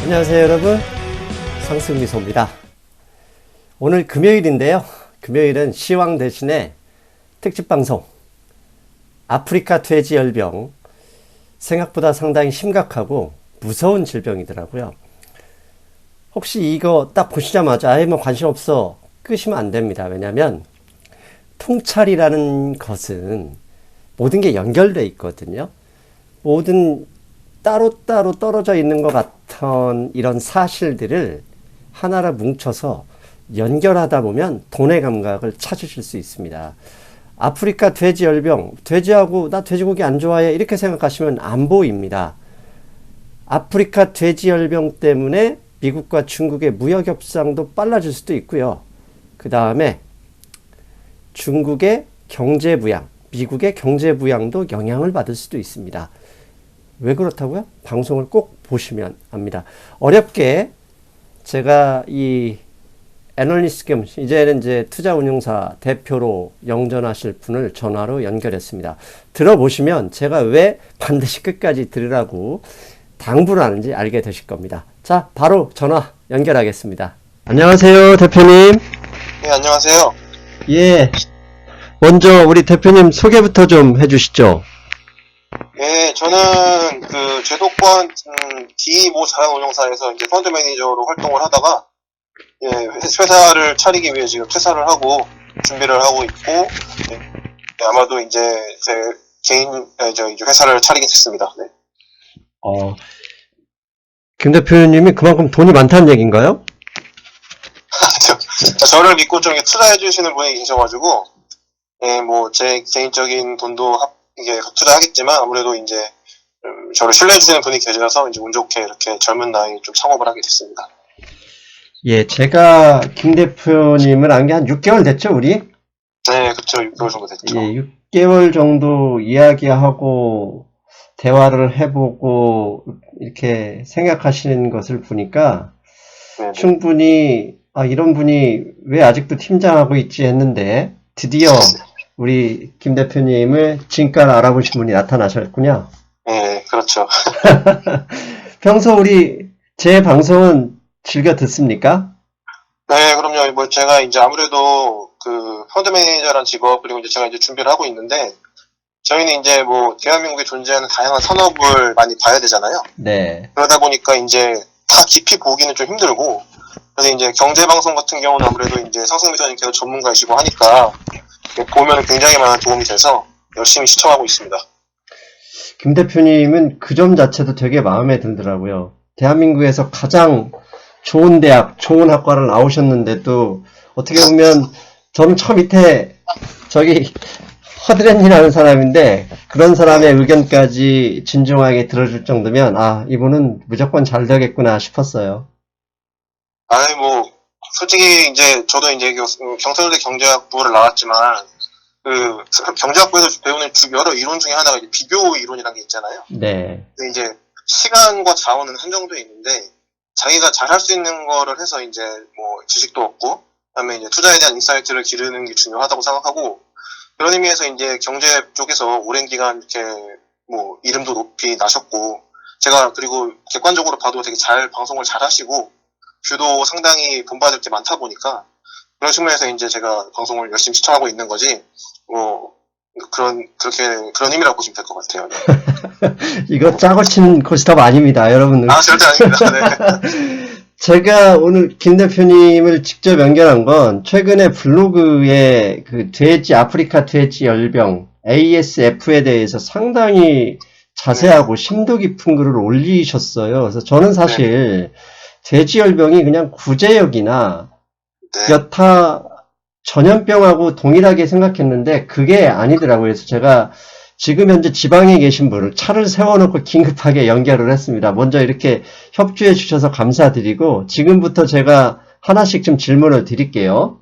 안녕하세요 여러분, 상승미소입니다. 오늘 금요일인데요. 금요일은 시황 대신에 특집방송 아프리카 돼지열병, 생각보다 상당히 심각하고 무서운 질병이더라고요. 혹시 이거 딱 보시자마자 아예 뭐 관심 없어 끄시면 안 됩니다. 왜냐하면 통찰이라는 것은 모든 게 연결되어 있거든요. 모든 따로따로 떨어져 있는 것 같은 이런 사실들을 하나로 뭉쳐서 연결하다 보면 돈의 감각을 찾으실 수 있습니다. 아프리카 돼지열병, 돼지하고 나 돼지고기 안 좋아해 이렇게 생각하시면 안 보입니다. 아프리카 돼지열병 때문에 미국과 중국의 무역 협상도 빨라질 수도 있고요. 그 다음에 중국의 경제 부양, 미국의 경제 부양도 영향을 받을 수도 있습니다. 왜 그렇다고요? 방송을 꼭 보시면 압니다. 어렵게 제가 이 애널리스트 겸 이제는 이제 투자운용사 대표로 영전하실 분을 전화로 연결했습니다. 들어보시면 제가 왜 반드시 끝까지 들으라고 당부를 하는지 알게 되실 겁니다. 자, 바로 전화 연결하겠습니다. 안녕하세요, 대표님. 네, 안녕하세요. 예. 먼저 우리 대표님 소개부터 좀 해주시죠. 네, 저는 그 제도권 D모 자산운용사에서 이제 펀드 매니저로 활동을 하다가 회사를 차리기 위해 지금 퇴사를 하고 준비를 하고 있고, 아마도 이제 제 개인 이제 회사를 차리게 됐습니다. 네. 김 대표님이 그만큼 돈이 많다는 얘기인가요? 저를 믿고 좀 투자해 주시는 분이 계셔가지고, 뭐 제 개인적인 돈도 이게 투자하겠지만 아무래도 이제 저를 신뢰해 주시는 분이 계셔서 이제 운 좋게 이렇게 젊은 나이에 좀 창업을 하게 됐습니다. 예, 제가 김 대표님을 안 게 한 6개월 됐죠, 우리? 네, 그쵸. 6개월 정도 됐죠. 예, 6개월 정도 이야기하고 대화를 해보고 이렇게 생각하시는 것을 보니까 네네. 충분히 이런 분이 왜 아직도 팀장하고 있지 했는데 드디어 우리 김 대표님을 진가를 알아보신 분이 나타나셨군요. 네, 그렇죠. 평소 우리 제 방송은 즐겨 듣습니까? 네, 그럼요. 뭐 제가 이제 아무래도 그 펀드 매니저란 직업, 그리고 이제 제가 이제 준비를 하고 있는데, 저희는 이제 뭐 대한민국에 존재하는 다양한 산업을 많이 봐야 되잖아요. 네. 그러다 보니까 이제 다 깊이 보기는 좀 힘들고, 그래서 이제 경제방송 같은 경우는 아무래도 이제 상승미소님께서 전문가이시고 하니까 보면 굉장히 많은 도움이 돼서 열심히 시청하고 있습니다. 김 대표님은 그 점 자체도 되게 마음에 들더라고요. 대한민국에서 가장 좋은 대학, 좋은 학과를 나오셨는데 또 어떻게 보면 저는 저 밑에 저기 허드렛이라는 사람인데 그런 사람의 의견까지 진중하게 들어줄 정도면 이분은 무조건 잘 되겠구나 싶었어요. 아니 뭐 솔직히 이제 저도 이제 경서울대 경제학부를 나왔지만 그 경제학부에서 배우는 여러 이론 중에 하나가 이제 비교 이론이라는 게 있잖아요. 네. 근데 이제 시간과 자원은 한정돼 있는데 자기가 잘할 수 있는 거를 해서 이제 뭐 지식도 얻고 그다음에 이제 투자에 대한 인사이트를 기르는 게 중요하다고 생각하고, 그런 의미에서 이제 경제 쪽에서 오랜 기간 이렇게 뭐 이름도 높이 나셨고, 제가 그리고 객관적으로 봐도 되게 방송을 잘 하시고 뷰도 상당히 본받을 게 많다 보니까 그런 측면에서 이제 제가 방송을 열심히 시청하고 있는 거지, 뭐 그런 의미라고 보시면 될 것 같아요. 이거 짜고 치는 고스톱 아닙니다, 여러분. 절대 아닙니다. 네. 제가 오늘 김 대표님을 직접 연결한 건 최근에 블로그에 그 아프리카 돼지 열병 ASF에 대해서 상당히 자세하고 심도 깊은 글을 올리셨어요. 그래서 저는 사실 돼지 열병이 그냥 구제역이나 여타 전염병하고 동일하게 생각했는데 그게 아니더라고요. 그래서 제가 지금 현재 지방에 계신 분을 차를 세워놓고 긴급하게 연결을 했습니다. 먼저 이렇게 협조해 주셔서 감사드리고 지금부터 제가 하나씩 좀 질문을 드릴게요.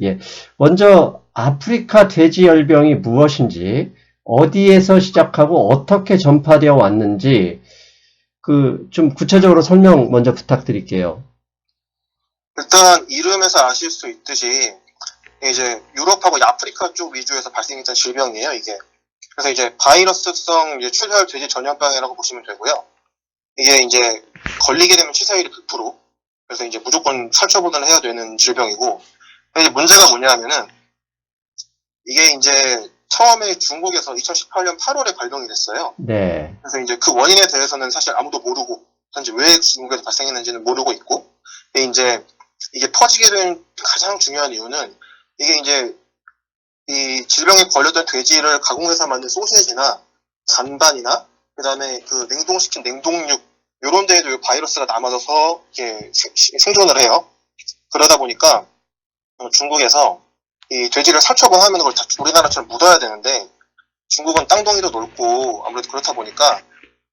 예. 먼저 아프리카 돼지열병이 무엇인지, 어디에서 시작하고 어떻게 전파되어 왔는지 좀 구체적으로 설명 먼저 부탁드릴게요. 일단 이름에서 아실 수 있듯이 이제 유럽하고 아프리카 쪽 위주에서 발생했던 질병이에요, 이게. 그래서 이제 바이러스성 출혈 돼지 전염병이라고 보시면 되고요. 이게 이제 걸리게 되면 치사율이 100%. 그래서 이제 무조건 살처분을 해야 되는 질병이고, 근데 문제가 뭐냐면은, 이게 이제 처음에 중국에서 2018년 8월에 발병이 됐어요. 네. 그래서 이제 그 원인에 대해서는 사실 아무도 모르고, 현재 왜 중국에서 발생했는지는 모르고 있고, 근데 이제 이게 퍼지게 된 가장 중요한 이유는, 이게 이제 이 질병에 걸렸던 돼지를 가공해서 만든 소시지나 잔반이나, 그 다음에 그 냉동시킨 냉동육, 요런 데에도 이 바이러스가 남아서 이렇게 생존을 해요. 그러다 보니까 중국에서 이 돼지를 살처분하면 그걸 다 우리나라처럼 묻어야 되는데, 중국은 땅덩이도 넓고 아무래도 그렇다 보니까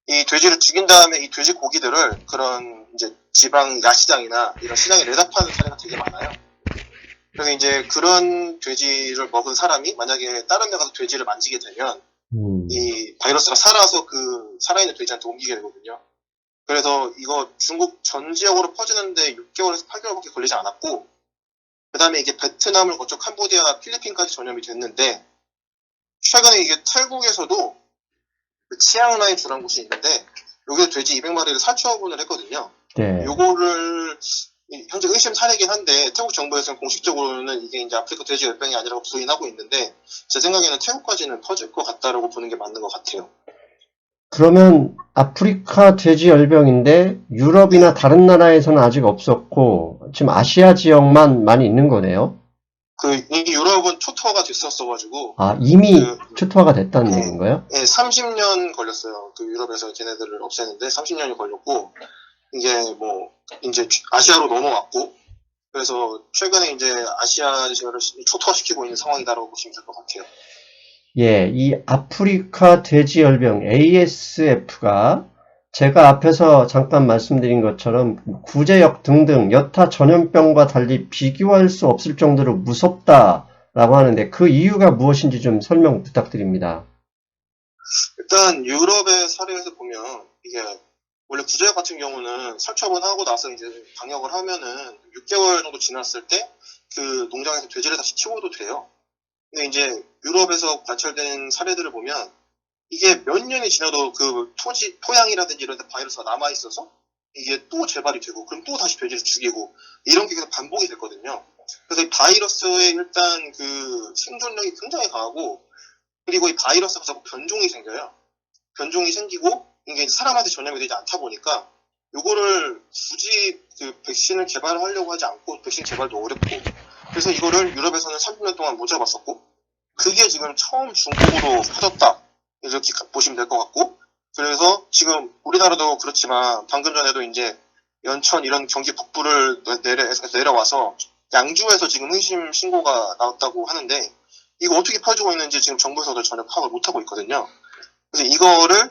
이 돼지를 죽인 다음에 이 돼지 고기들을 그런 이제 지방 야시장이나 이런 시장에 내다 파는 사례가 되게 많아요. 그래서 이제 그런 돼지를 먹은 사람이 만약에 다른 데 가서 돼지를 만지게 되면 이 바이러스가 살아서 그 살아있는 돼지한테 옮기게 되거든요. 그래서 이거 중국 전 지역으로 퍼지는데 6개월에서 8개월밖에 걸리지 않았고, 그 다음에 이게 베트남을 거쳐 캄보디아, 필리핀까지 전염이 됐는데, 최근에 이게 태국에서도 그 치앙라이주라는 곳이 있는데, 여기서 돼지 200마리를 살처분을 했거든요. 네. 요거를 현재 의심 사례긴 한데, 태국 정부에서는 공식적으로는 이게 이제 아프리카 돼지 열병이 아니라고 부인하고 있는데, 제 생각에는 태국까지는 퍼질 것 같다라고 보는 게 맞는 것 같아요. 그러면 아프리카 돼지열병인데 유럽이나 다른 나라에서는 아직 없었고 지금 아시아 지역만 많이 있는 거네요. 이 유럽은 초토화가 됐었어가지고. 아, 이미 초토화가 됐다는 네, 얘기인가요? 네, 30년 걸렸어요. 그 유럽에서 걔네들을 없애는데 30년이 걸렸고, 이게 뭐 이제 아시아로 넘어왔고, 그래서 최근에 이제 아시아 지역을 초토화시키고 있는 상황이다라고 보시면 될 것 같아요. 예, 이 아프리카 돼지열병 ASF가 제가 앞에서 잠깐 말씀드린 것처럼 구제역 등등 여타 전염병과 달리 비교할 수 없을 정도로 무섭다라고 하는데 그 이유가 무엇인지 좀 설명 부탁드립니다. 일단 유럽의 사례에서 보면 이게 원래 구제역 같은 경우는 살처분하고 나서 이제 방역을 하면은 6개월 정도 지났을 때 그 농장에서 돼지를 다시 키워도 돼요. 근데 이제 유럽에서 관찰된 사례들을 보면 이게 몇 년이 지나도 그 토양이라든지 이런 데 바이러스가 남아있어서 이게 또 재발이 되고, 그럼 또 다시 돼지를 죽이고, 이런 게 계속 반복이 됐거든요. 그래서 이 바이러스의 일단 그 생존력이 굉장히 강하고, 그리고 이 바이러스가 자꾸 변종이 생겨요. 변종이 생기고, 이게 사람한테 전염이 되지 않다 보니까, 요거를 굳이 그 백신을 개발하려고 하지 않고, 백신 개발도 어렵고, 그래서 이거를 유럽에서는 30년 동안 못 잡았었고, 그게 지금 처음 중국으로 퍼졌다, 이렇게 보시면 될 것 같고, 그래서 지금 우리나라도 그렇지만 방금 전에도 이제 연천 이런 경기 북부를 내려와서 양주에서 지금 의심 신고가 나왔다고 하는데, 이거 어떻게 퍼지고 있는지 지금 정부에서도 전혀 파악을 못하고 있거든요. 그래서 이거를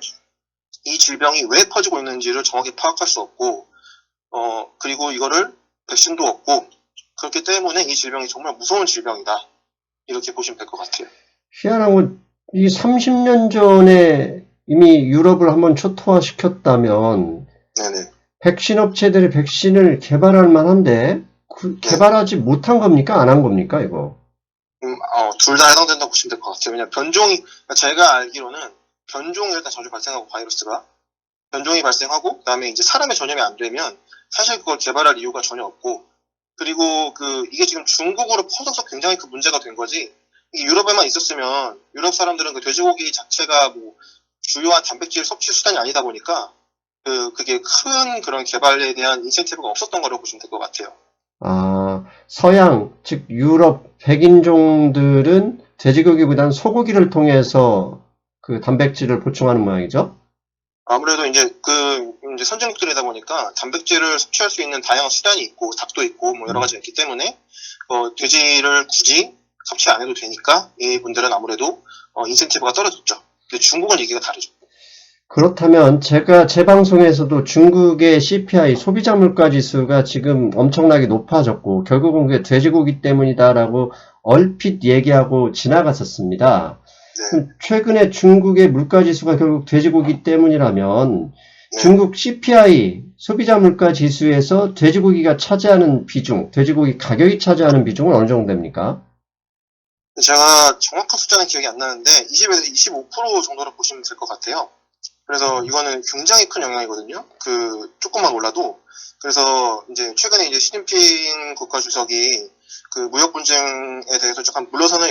이 질병이 왜 퍼지고 있는지를 정확히 파악할 수 없고, 그리고 이거를 백신도 없고, 그렇기 때문에 이 질병이 정말 무서운 질병이다, 이렇게 보시면 될 것 같아요. 희한한 건 이 30년 전에 이미 유럽을 한번 초토화시켰다면 네네. 백신 업체들이 백신을 개발할 만한데 개발하지 못한 겁니까? 안 한 겁니까? 이거? 둘 다 해당된다고 보시면 될 것 같아요. 왜냐면 변종이, 제가 알기로는 변종이 일단 자주 발생하고, 바이러스가 변종이 발생하고, 그다음에 이제 사람의 전염이 안 되면 사실 그걸 개발할 이유가 전혀 없고, 그리고 이게 지금 중국으로 퍼져서 굉장히 그 문제가 된 거지, 이게 유럽에만 있었으면 유럽 사람들은 그 돼지고기 자체가 뭐 주요한 단백질 섭취 수단이 아니다 보니까 그게 큰 그런 개발에 대한 인센티브가 없었던 거라고 보시면 될 것 같아요. 아, 서양, 즉 유럽 백인종들은 돼지고기보다는 소고기를 통해서 그 단백질을 보충하는 모양이죠? 아무래도 이제 이제 선진국들이다 보니까 단백질을 섭취할 수 있는 다양한 수단이 있고, 닭도 있고, 뭐 여러 가지가 있기 때문에, 돼지를 굳이 섭취 안 해도 되니까, 이분들은 아무래도, 인센티브가 떨어졌죠. 근데 중국은 얘기가 다르죠. 그렇다면 제가 제 방송에서도 중국의 CPI 소비자 물가 지수가 지금 엄청나게 높아졌고 결국은 그게 돼지고기 때문이다라고 얼핏 얘기하고 지나갔었습니다. 네. 최근에 중국의 물가 지수가 결국 돼지고기 때문이라면 네. 중국 CPI 소비자 물가 지수에서 돼지고기가 차지하는 비중, 돼지고기 가격이 차지하는 비중은 어느 정도 됩니까? 제가 정확한 숫자는 기억이 안 나는데 20에서 25% 정도로 보시면 될 것 같아요. 그래서 이거는 굉장히 큰 영향이거든요. 그 조금만 올라도. 그래서 이제 최근에 이제 시진핑 국가 주석이 그 무역 분쟁에 대해서 약간 물러서는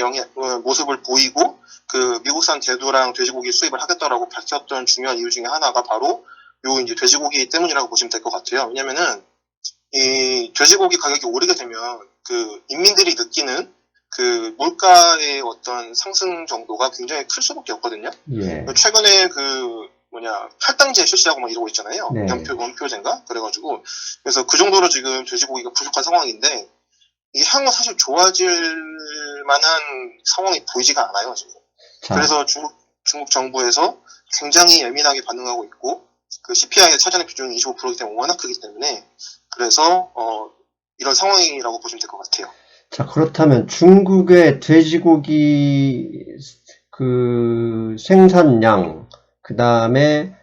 모습을 보이고 그 미국산 대두랑 돼지고기 수입을 하겠다라고 밝혔던 중요한 이유 중에 하나가 바로 요 이제 돼지고기 때문이라고 보시면 될 것 같아요. 왜냐면은 이 돼지고기 가격이 오르게 되면 그 인민들이 느끼는 그 물가의 어떤 상승 정도가 굉장히 클 수밖에 없거든요. 예. 최근에 그 할당제 실시하고 막 이러고 있잖아요. 네. 원표제인가? 그래가지고 그래서 그 정도로 지금 돼지고기가 부족한 상황인데 이게 향후 사실 좋아질 만한 상황이 보이지가 않아요 지금. 자, 그래서 중국 정부에서 굉장히 예민하게 반응하고 있고 그 CPI에 차지하는 비중이 25%이기 때문에 워낙 크기 때문에 그래서 이런 상황이라고 보시면 될 것 같아요. 자, 그렇다면 중국의 돼지고기 그 생산량, 그 다음에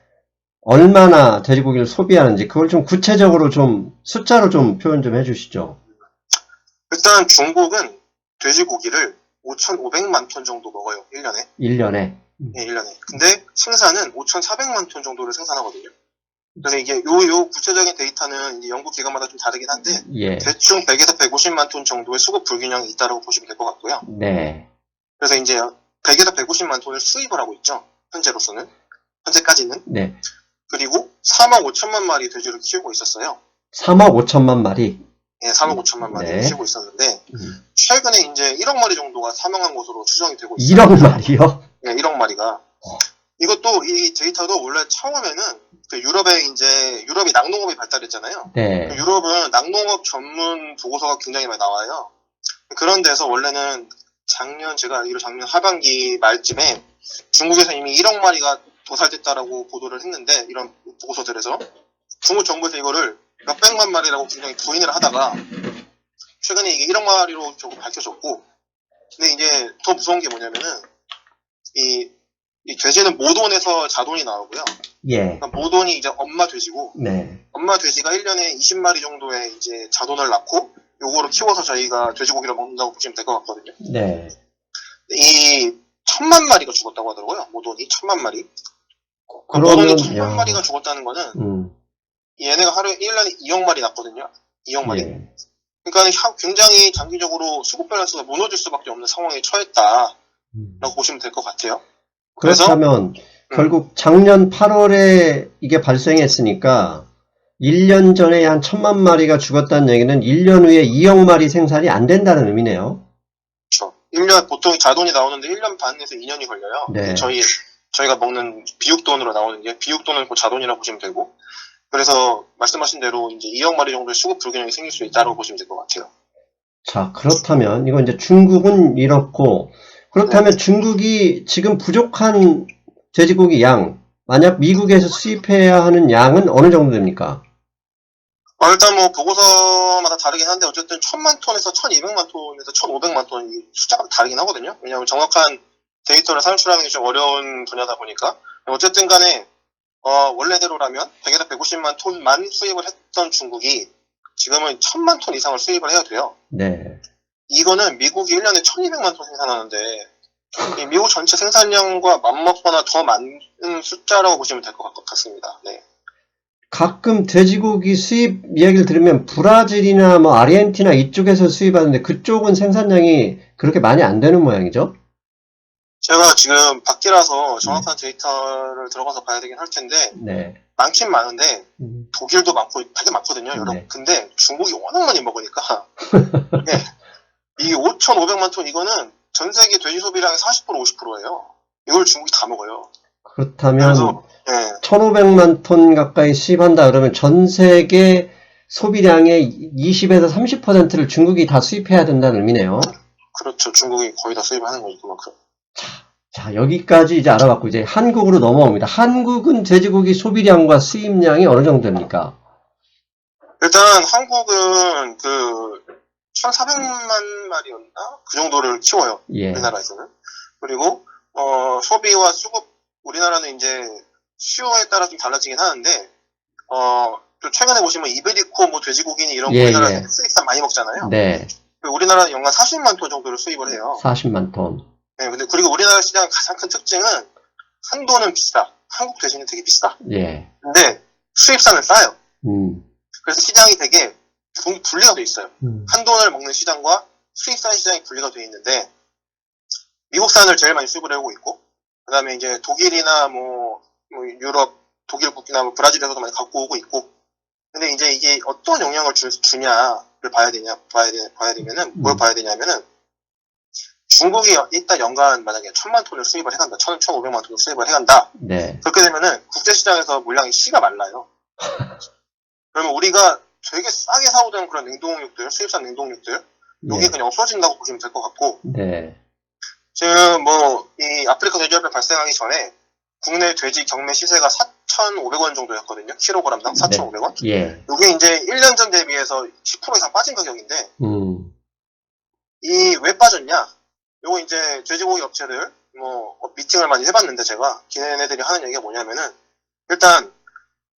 얼마나 돼지고기를 소비하는지 그걸 좀 구체적으로 좀 숫자로 좀 표현 좀 해주시죠. 일단 중국은 돼지고기를 5,500만 톤 정도 먹어요. 1년에. 1년에. 예, 1년에. 근데 생산은 5,400만 톤 정도를 생산하거든요. 그래서 이게 요 구체적인 데이터는 이제 연구 기관마다 좀 다르긴 한데 예. 대충 100에서 150만 톤 정도의 수급 불균형이 있다고 보시면 될 것 같고요. 네. 그래서 이제 100에서 150만 톤을 수입을 하고 있죠. 현재까지는. 네. 그리고 4만 5천만 마리 돼지를 키우고 있었어요. 3억 5천만 마리. 예, 3억 5천만 마리를 네. 키우고 있었는데 최근에 이제 1억 마리 정도가 사망한 것으로 추정이 되고 있어요. 1억 마리요? 네, 1억 마리가. 이것도 이 데이터도 원래 처음에는 그 유럽이 낙농업이 발달했잖아요. 네. 유럽은 낙농업 전문 보고서가 굉장히 많이 나와요. 그런 데서 원래는 제가 알기로 작년 하반기 말쯤에 중국에서 이미 1억 마리가 도살됐다라고 보도를 했는데 이런 보고서들에서 중국 정부에서 이거를 몇백만 마리라고 굉장히 부인을 하다가 최근에 이게 1억 마리로 조금 밝혀졌고 근데 이제 더 무서운 게 뭐냐면은 이 돼지는 모돈에서 자돈이 나오고요. 예. 그러니까 모돈이 이제 엄마 돼지고 네. 엄마 돼지가 1년에 20마리 정도의 이제 자돈을 낳고 요거를 키워서 저희가 돼지고기를 먹는다고 보시면 될 것 같거든요. 네. 이 1,000만 마리가 죽었다고 하더라고요. 모돈이 1,000만 마리. 그러면 모돈이 1,000만 마리가 죽었다는 거는 얘네가 하루에 1년에 2억 마리 낳거든요. 2억 마리. 예. 그러니까 굉장히 장기적으로 수급 밸런스가 무너질 수밖에 없는 상황에 처했다라고 보시면 될 것 같아요. 그렇다면 결국 작년 8월에 이게 발생했으니까 1년 전에 한 1,000만 마리가 죽었다는 얘기는 1년 후에 2억 마리 생산이 안 된다는 의미네요. 그렇죠. 1년 보통 자돈이 나오는데 1년 반에서 2년이 걸려요. 네. 저희가 먹는 비육돈으로 나오는 게 비육돈은 그 자돈이라고 보시면 되고 그래서 말씀하신 대로 이제 2억 마리 정도의 수급 불균형이 생길 수 있다고 보시면 될 것 같아요. 자, 그렇다면 이건 이제 중국은 이렇고 그렇다면 중국이 지금 부족한 돼지고기 양, 만약 미국에서 수입해야 하는 양은 어느 정도 됩니까? 일단 뭐 보고서마다 다르긴 한데 어쨌든 1,000만 톤에서 1,200만 톤에서 1,500만 톤 이 숫자가 다르긴 하거든요. 왜냐하면 정확한 데이터를 산출하는 게 좀 어려운 분야다 보니까 어쨌든 간에 원래대로라면 100에서 150만 톤만 수입을 했던 중국이 지금은 1,000만 톤 이상을 수입을 해야 돼요. 네. 이거는 미국이 1년에 1,200만 톤 생산하는데 이 미국 전체 생산량과 맞먹거나 더 많은 숫자라고 보시면 될 것 같습니다. 네. 가끔 돼지고기 수입 이야기를 들으면 브라질이나 뭐 아르헨티나 이쪽에서 수입하는데 그쪽은 생산량이 그렇게 많이 안 되는 모양이죠? 제가 지금 밖이라서 정확한 데이터를 들어가서 봐야 되긴 할 텐데 네. 많긴 많은데 독일도 많고 되게 많거든요. 네. 근데 중국이 워낙 많이 먹으니까 네. 이 5,500만 톤 이거는 전 세계 돼지 소비량의 40% 50%예요. 이걸 중국이 다 먹어요. 그렇다면 그래서 네. 1,500만 톤 가까이 수입한다 그러면 전 세계 소비량의 20에서 30%를 중국이 다 수입해야 된다는 의미네요. 그렇죠. 중국이 거의 다 수입하는 거니까 그만큼. 자, 여기까지 이제 알아봤고 이제 한국으로 넘어옵니다. 한국은 돼지고기 소비량과 수입량이 어느 정도 됩니까? 일단 한국은 그 1,400만 마리였나? 그 정도를 키워요. 예. 우리나라에서는. 그리고 소비와 수급 우리나라는 이제 수요에 따라 좀 달라지긴 하는데 또 최근에 보시면 이베리코 뭐 돼지고기니 이런 예, 우리나라는 예. 수입산 많이 먹잖아요. 네. 우리나라는 연간 40만 톤 정도를 수입을 해요. 40만 톤. 네, 근데 그리고 우리나라 시장 가장 큰 특징은 한도는 비싸. 한국 돼지는 되게 비싸. 예. 근데 수입산은 싸요. 음. 그래서 시장이 되게 분리가 돼 있어요. 한돈을 먹는 시장과 수입산 시장이 분리가 돼 있는데 미국산을 제일 많이 수입을 해오고 있고 그다음에 이제 독일이나 뭐 유럽, 독일 국이나 뭐 브라질에서도 많이 갖고 오고 있고 근데 이제 이게 어떤 영향을 주냐를 봐야 되면은 뭘 봐야 되냐면은 중국이 일단 연간 만약에 1000만 톤을 수입을 해간다. 1500만 톤을 수입을 해간다. 네. 그렇게 되면은 국제시장에서 물량이 씨가 말라요. 그러면 우리가 되게 싸게 사오던 그런 냉동육들, 수입산 냉동육들, 여기 예. 그냥 없어진다고 보시면 될 것 같고, 네. 지금 이 아프리카 돼지열병 발생하기 전에 국내 돼지 경매 시세가 4,500원 정도였거든요. 킬로그램당 4,500원. 예. 이게 이제 1년 전 대비해서 10% 이상 빠진 가격인데, 이 왜 빠졌냐? 요거 이제 돼지고기 업체들 미팅을 많이 해봤는데 제가 걔네들이 하는 얘기가 뭐냐면은 일단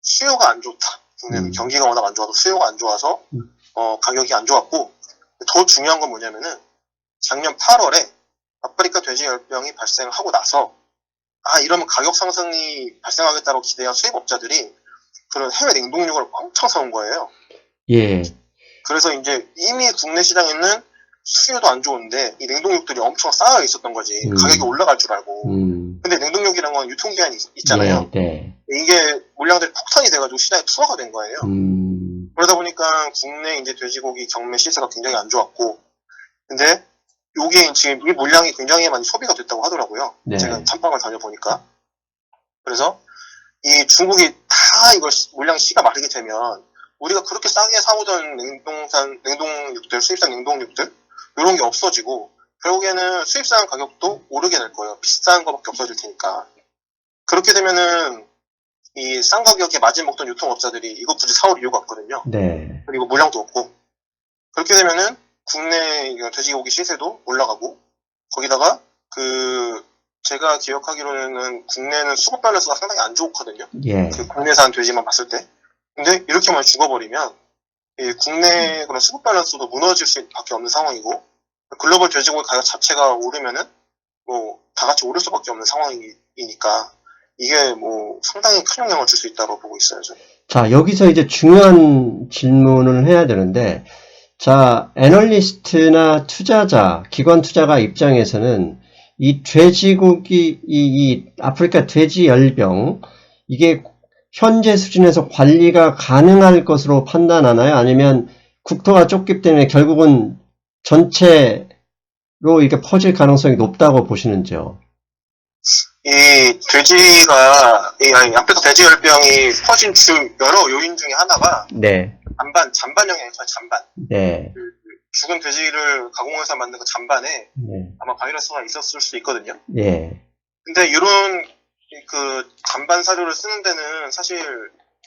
수요가 안 좋다. 국내는 경기가 워낙 안 좋아서 수요가 안 좋아서 가격이 안 좋았고 더 중요한 건 뭐냐면은 작년 8월에 아프리카 돼지열병이 발생하고 나서 이러면 가격 상승이 발생하겠다고 기대한 수입업자들이 그런 해외 냉동육을 엄청 사온 거예요. 예. 그래서 이제 이미 국내 시장에는 수요도 안 좋은데 이 냉동육들이 엄청 쌓여 있었던 거지. 가격이 올라갈 줄 알고. 근데 냉동육이란 건 유통기한이 있잖아요. 네. 이게 물량들이 폭탄이 돼가지고 시장에 투하가 된 거예요. 그러다 보니까 국내 이제 돼지고기 경매 시세가 굉장히 안 좋았고, 근데 요게 지금 이 물량이 굉장히 많이 소비가 됐다고 하더라고요. 네. 제가 탐방을 다녀보니까. 그래서 이 중국이 다 이걸 물량 씨가 마르게 되면 우리가 그렇게 싸게 사오던 냉동육들, 수입산 냉동육들 이런 게 없어지고 결국에는 수입산 가격도 오르게 될 거예요. 비싼 거밖에 없어질 테니까. 그렇게 되면은 이 싼 가격에 마진 먹던 유통업자들이 이거 굳이 사올 이유가 없거든요. 네. 그리고 물량도 없고. 그렇게 되면은 국내 돼지고기 시세도 올라가고 거기다가 제가 기억하기로는 국내는 수급 밸런스가 상당히 안 좋거든요. 예. 국내산 돼지만 봤을 때. 근데 이렇게만 죽어버리면 이 국내 그런 수급 밸런스도 무너질 수밖에 없는 상황이고 글로벌 돼지고기 가격 자체가 오르면은 다 같이 오를 수밖에 없는 상황이니까 이게 상당히 큰 영향을 줄 수 있다고 보고 있어요. 저는. 자, 여기서 이제 중요한 질문을 해야 되는데, 자, 애널리스트나 투자자, 기관 투자가 입장에서는 이 돼지고기, 이 아프리카 돼지열병, 이게 현재 수준에서 관리가 가능할 것으로 판단하나요? 아니면 국토가 좁기 때문에 결국은 전체로 이렇게 퍼질 가능성이 높다고 보시는지요? 이 아프리카 돼지열병이 퍼진 여러 요인 중에 하나가 네. 잔반 영향이에요. 잔반. 네. 죽은 돼지를 가공해서 만든 그 잔반에 네. 아마 바이러스가 있었을 수도 있거든요. 예. 근데 이런 잔반 사료를 쓰는 데는 사실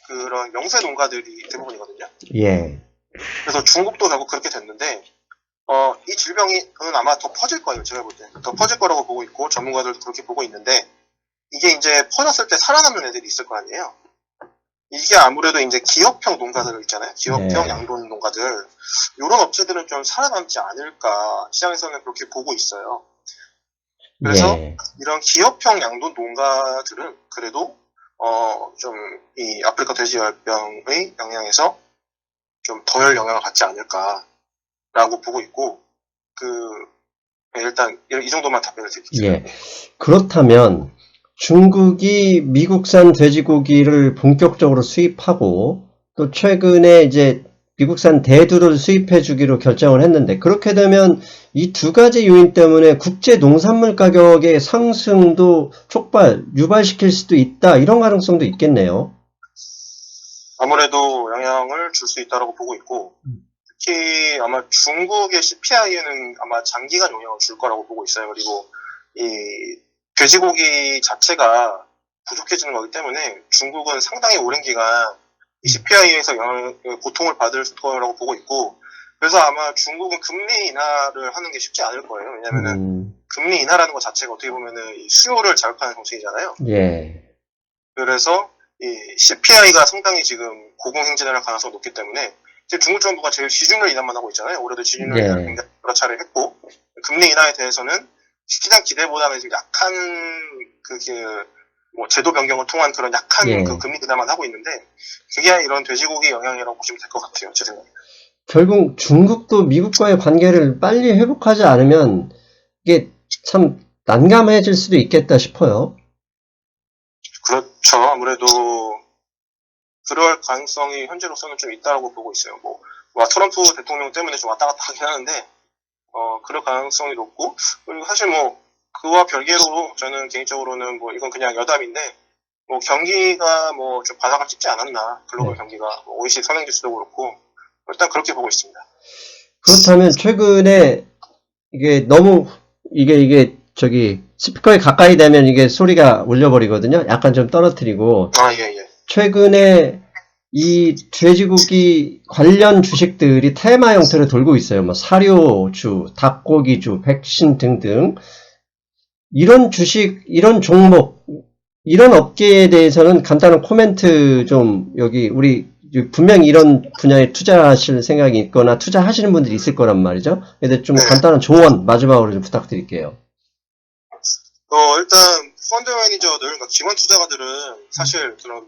그런 영세 농가들이 대부분이거든요. 예. 그래서 중국도 결국 그렇게 됐는데 이 질병은 아마 더 퍼질 거예요. 제가 볼 때. 더 퍼질 거라고 보고 있고 전문가들도 그렇게 보고 있는데 이게 이제 퍼졌을 때 살아남는 애들이 있을 거 아니에요. 이게 아무래도 이제 기업형 농가들 있잖아요. 기업형 네. 양돈 농가들. 이런 업체들은 좀 살아남지 않을까 시장에서는 그렇게 보고 있어요. 그래서 이런 기업형 양돈 농가들은 그래도 좀 이 아프리카 돼지열병의 영향에서 좀 덜 영향을 받지 않을까라고 보고 있고 일단 이 정도만 답변을 드릴게요. 예. 그렇다면 중국이 미국산 돼지고기를 본격적으로 수입하고 또 최근에 이제 미국산 대두를 수입해 주기로 결정을 했는데 그렇게 되면 이 두 가지 요인 때문에 국제 농산물 가격의 상승도 유발시킬 수도 있다. 이런 가능성도 있겠네요. 아무래도 영향을 줄 수 있다고 보고 있고 특히 아마 중국의 CPI에는 아마 장기간 영향을 줄 거라고 보고 있어요. 그리고 이 돼지고기 자체가 부족해지는 거기 때문에 중국은 상당히 오랜 기간 이 CPI에서 고통을 받을 거라고 보고 있고 그래서 아마 중국은 금리 인하를 하는 게 쉽지 않을 거예요. 왜냐면은 금리 인하라는 것 자체가 어떻게 보면은 이 수요를 자극하는 정책이잖아요. 예. 그래서 이 CPI가 상당히 지금 고공행진을 할 가능성이 높기 때문에 지금 중국 정부가 제일 지준율 인하만 하고 있잖아요. 올해도 지준율 인하를 굉장히 여러 차례 했고 금리 인하에 대해서는 시장 기대보다는 좀 약한 뭐 제도 변경을 통한 그런 약한 예. 그 금리 인하만 하고 있는데 그게 이런 돼지고기 영향이라고 보시면 될 것 같아요. 제 생각에. 결국 중국도 미국과의 관계를 빨리 회복하지 않으면 이게 참 난감해질 수도 있겠다 싶어요. 그렇죠. 아무래도 그럴 가능성이 현재로서는 좀 있다고 보고 있어요. 뭐 트럼프 대통령 때문에 좀 왔다 갔다 하긴 하는데 그럴 가능성이 높고 그리고 사실 뭐 그와 별개로 저는 개인적으로는 뭐 이건 그냥 여담인데 뭐 경기가 뭐 좀 바닥을 찍지 않았나 글로벌 네. 경기가 뭐 OECD 선행지수도 그렇고 일단 그렇게 보고 있습니다. 그렇다면 최근에 이게 너무 이게 저기 스피커에 가까이 되면 이게 소리가 울려버리거든요. 약간 좀 떨어뜨리고 예. 최근에 이 돼지고기 관련 주식들이 테마 형태로 돌고 있어요. 뭐 사료주, 닭고기주, 백신 등등. 이런 주식, 이런 종목, 이런 업계에 대해서는 간단한 코멘트 좀 여기 우리 분명히 이런 분야에 투자하실 생각이 있거나 투자하시는 분들이 있을 거란 말이죠. 근데 좀 네. 간단한 조언 마지막으로 좀 부탁드릴게요. 일단 펀드 매니저들, 그러니까 기관 투자가들은 사실 그런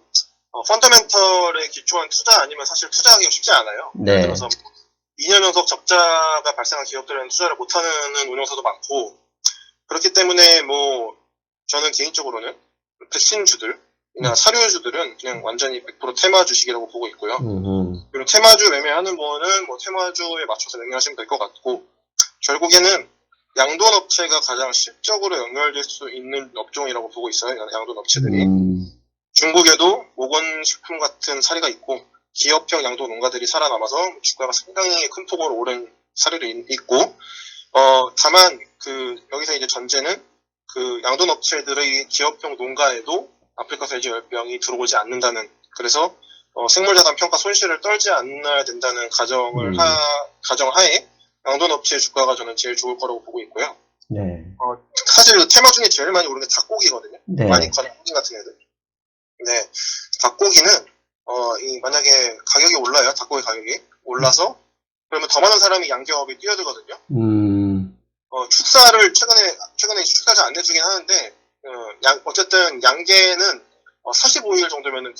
펀더멘털에 기초한 투자 아니면 사실 투자하기가 쉽지 않아요. 네. 예를 들어서 2년 연속 적자가 발생한 기업들은 투자를 못하는 운용사도 많고 그렇기 때문에 뭐 저는 개인적으로는 백신주들이나 사료주들은 그냥 완전히 100% 테마 주식이라고 보고 있고요. 그리고 테마주 매매하는 거는 뭐 테마주에 맞춰서 매매하시면 될 것 같고 결국에는 양돈 업체가 가장 실적으로 연결될 수 있는 업종이라고 보고 있어요. 양돈 업체들이. 중국에도 모건식품 같은 사례가 있고 기업형 양돈 농가들이 살아남아서 주가가 상당히 큰 폭으로 오른 사례도 있고 다만 여기서 이제 전제는 그 양돈 업체들의 기업형 농가에도 아프리카 돼지열병이 들어오지 않는다는 그래서 생물자산 평가 손실을 떨지 않아야 된다는 가정하에 양돈 업체의 주가가 저는 제일 좋을 거라고 보고 있고요. 네. 사실 테마 중에 제일 많이 오르는 게 닭고기거든요. 네. 많이 가는 호긴 같은 애들. 근데 닭고기는 만약에 가격이 올라요. 닭고기 가격이 올라서 그러면 더 많은 사람이 양기업에 뛰어들거든요. 축사를 최근에 축사를 안 내주긴 하는데 어쨌든 양계는 45일 정도면은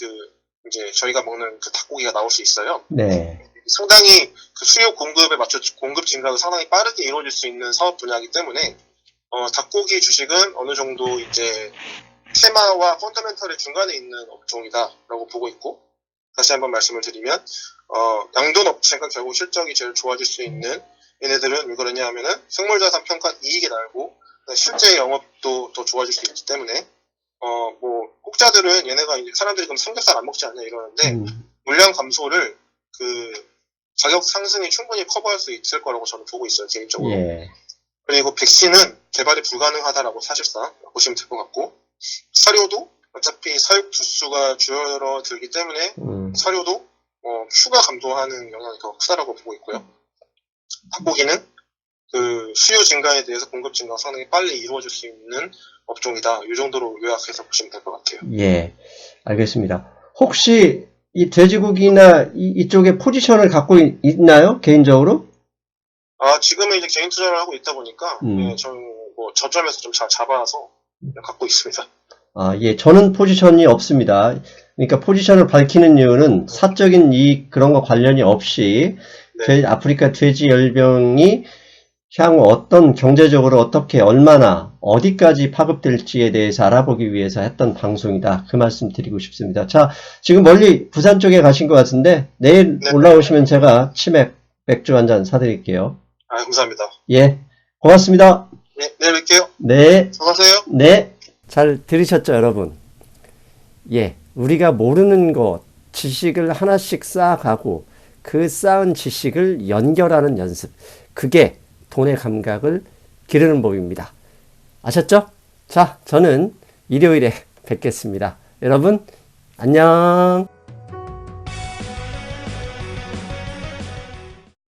이제 저희가 먹는 그 닭고기가 나올 수 있어요. 네. 상당히 그 수요 공급에 맞춰 공급 증가가 상당히 빠르게 이루어질 수 있는 사업 분야이기 때문에 닭고기 주식은 어느 정도 이제 테마와 펀더멘털의 중간에 있는 업종이다라고 보고 있고 다시 한번 말씀을 드리면 양돈 업체가 결국 실적이 제일 좋아질 수 있는 얘네들은 왜 그러냐 하면은 생물자산 평가 이익이 날고 실제 영업도 더 좋아질 수 있기 때문에 뭐 혹자들은 얘네가 이제 사람들이 그럼 삼겹살 안 먹지 않냐 이러는데 물량 감소를 가격 상승이 충분히 커버할 수 있을 거라고 저는 보고 있어요 개인적으로. 예. 그리고 백신은 개발이 불가능하다라고 사실상 보시면 될 것 같고 사료도 어차피 사육 주수가 줄어들기 때문에 사료도 휴가 감소하는 영향이 더 크다라고 보고 있고요. 닭고기는 수요 증가에 대해서 공급 증가가 상당히 빨리 이루어질 수 있는 업종이다. 이 정도로 요약해서 보시면 될 것 같아요. 예, 알겠습니다. 혹시 이 돼지고기나 이쪽에 포지션을 갖고 있나요? 개인적으로? 지금은 이제 개인 투자를 하고 있다 보니까 예, 저는 뭐 저점에서 좀 잘 잡아서 갖고 있습니다. 예, 저는 포지션이 없습니다. 그러니까 포지션을 밝히는 이유는 사적인 이익 그런 거 관련이 없이 네. 아프리카 돼지열병이 향후 어떤 경제적으로 어떻게 얼마나 어디까지 파급될지에 대해서 알아보기 위해서 했던 방송이다. 그 말씀 드리고 싶습니다. 자, 지금 멀리 부산 쪽에 가신 것 같은데 내일 네. 올라오시면 제가 치맥 맥주 한 잔 사드릴게요. 감사합니다. 예, 고맙습니다. 네, 내일 뵐게요. 네. 수고하세요. 네. 잘 들으셨죠, 여러분? 예, 우리가 모르는 것, 지식을 하나씩 쌓아가고 그 쌓은 지식을 연결하는 연습. 그게 돈의 감각을 기르는 법입니다. 아셨죠? 자, 저는 일요일에 뵙겠습니다. 여러분, 안녕.